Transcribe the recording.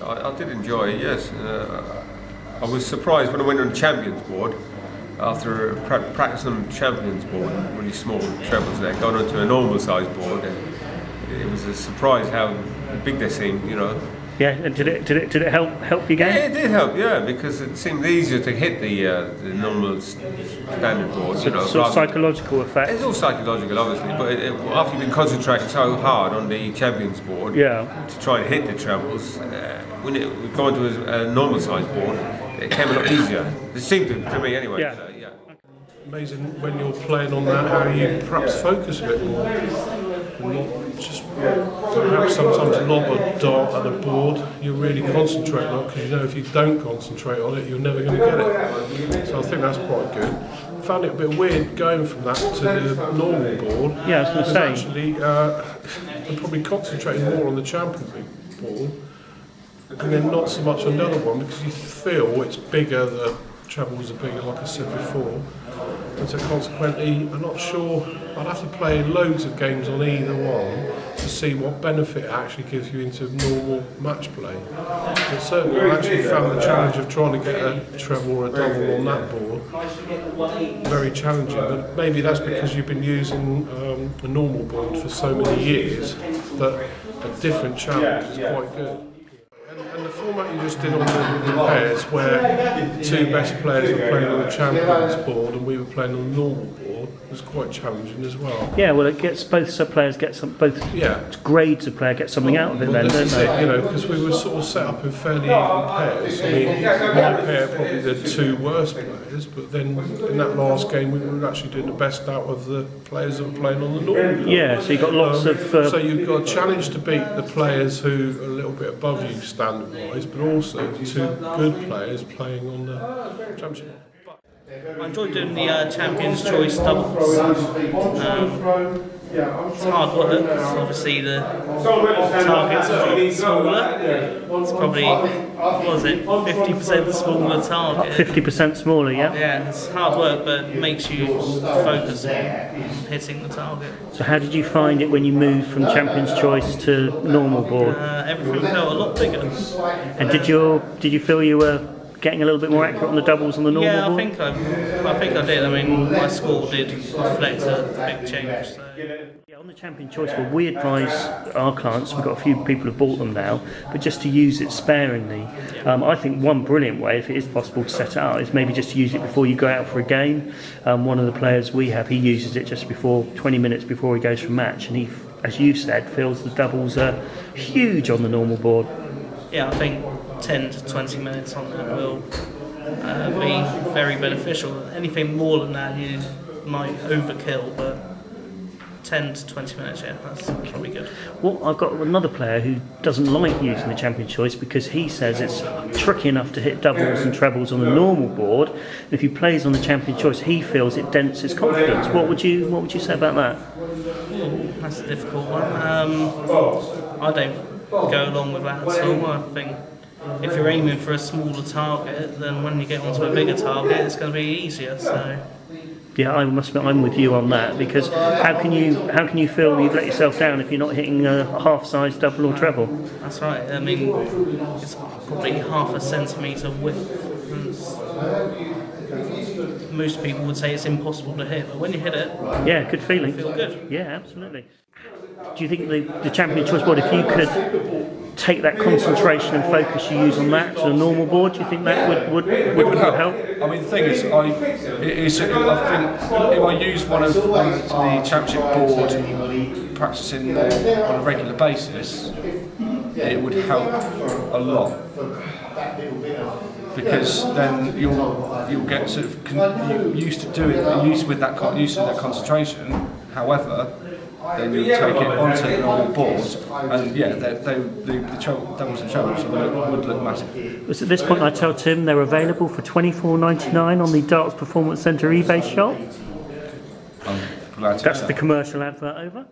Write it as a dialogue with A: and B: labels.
A: I did enjoy it, yes. I was surprised when I went on the Champions board, after practicing on the Champions board, really small trebles there, gone onto a normal size board. It was a surprise how big they seemed, you know.
B: Yeah, and did it help your game?
A: Yeah, it did help, yeah, because it seemed easier to hit the normal standard board, you know.
B: Sort of psychological effect.
A: It's all psychological, obviously, but after you've been concentrating so hard on the Champions board, to try and hit the trebles, when we've gone to a normal size board, it came a lot easier. It seemed to me anyway.
B: Yeah.
A: So, yeah.
C: Amazing when you're playing on that, how you perhaps focus a bit more. And not just perhaps sometimes lob a dart at a board. You really concentrate on it, because you know if you don't concentrate on it, you're never going to get it. So I think that's quite good. Found it a bit weird going from that to the normal board.
B: Yeah, I was going to say.
C: Actually, I'm probably concentrating more on the Champions League board, and then not so much on the other one, because you feel it's bigger, the trebles are bigger, like I said before. And so consequently, I'm not sure, I'd have to play loads of games on either one to see what benefit it actually gives you into normal match play. But certainly I actually found the challenge of trying to get a treble or a double on that board very challenging, but maybe that's because you've been using a normal board for so many years that a different challenge is quite good. And the format you just did on the pairs, where the two best players were playing on the Champions board and we were playing on the normal board, was quite challenging as well.
B: Yeah, well, it gets both players get some, both grades of player get something out of it, then, don't they?
C: You know, because we were sort of set up in fairly even pairs. I mean, my pair probably the two worst players, but then in that last game we were actually doing the best out of the players that were playing on the normal.
B: Yeah, so you got lots of.
C: So you've got a challenge to beat the players who are a little bit above you standard-wise, but also two good players playing on the Championship.
D: I enjoyed doing the Champions Choice doubles. It's hard work because obviously the targets are a lot smaller. It's probably, what was it, 50% smaller target.
B: 50% smaller, yeah?
D: Yeah, it's hard work, but it makes you focus on hitting the target.
B: So how did you find it when you moved from Champions Choice to normal board?
D: Everything felt a lot bigger.
B: And did you feel you were getting a little bit more accurate on the doubles on the normal board?
D: Yeah, I think I did. I mean, my score did reflect a big change. So.
B: Yeah, on the Champion Choice, well, we advise our clients, we've got a few people who've bought them now, but just to use it sparingly. I think one brilliant way, if it is possible to set it out, is maybe just to use it before you go out for a game. One of the players we have, he uses it just before, 20 minutes before he goes for a match, and he, as you said, feels the doubles are huge on the normal board.
D: Yeah, I think 10 to 20 minutes on that will be very beneficial. Anything more than that you might overkill, but 10 to 20 minutes, yeah, that's probably good.
B: Well, I've got another player who doesn't like using the Champion Choice because he says it's tricky enough to hit doubles and trebles on the normal board. And if he plays on the Champion Choice, he feels it dents his confidence. What would you say about that?
D: That's a difficult one. I don't go along with that at all. I think if you're aiming for a smaller target, then when you get onto a bigger target, it's going to be easier. So.
B: Yeah, I must admit I'm with you on that, because how can you feel you've let yourself down if you're not hitting a half-size double or treble?
D: That's right. I mean, it's probably half a centimetre width. Most people would say it's impossible to hit, but when you hit it,
B: yeah, good feeling.
D: You feel good.
B: Yeah, absolutely. Do you think the Champion Choice board, if you could take that concentration and focus you use on that to a normal board, do you think that would help?
E: I mean, the thing is, I think if I use one of the Championship board practicing more on a regular basis, it would help a lot, because then you'll get sort of used to doing used to that concentration. However, then you take it onto the normal board, and yeah, the doubles and trebles would look massive.
B: At this point I tell Tim they're available for $24.99 on the Darts Performance Centre eBay shop.
E: I'm glad to
B: That's the commercial advert over.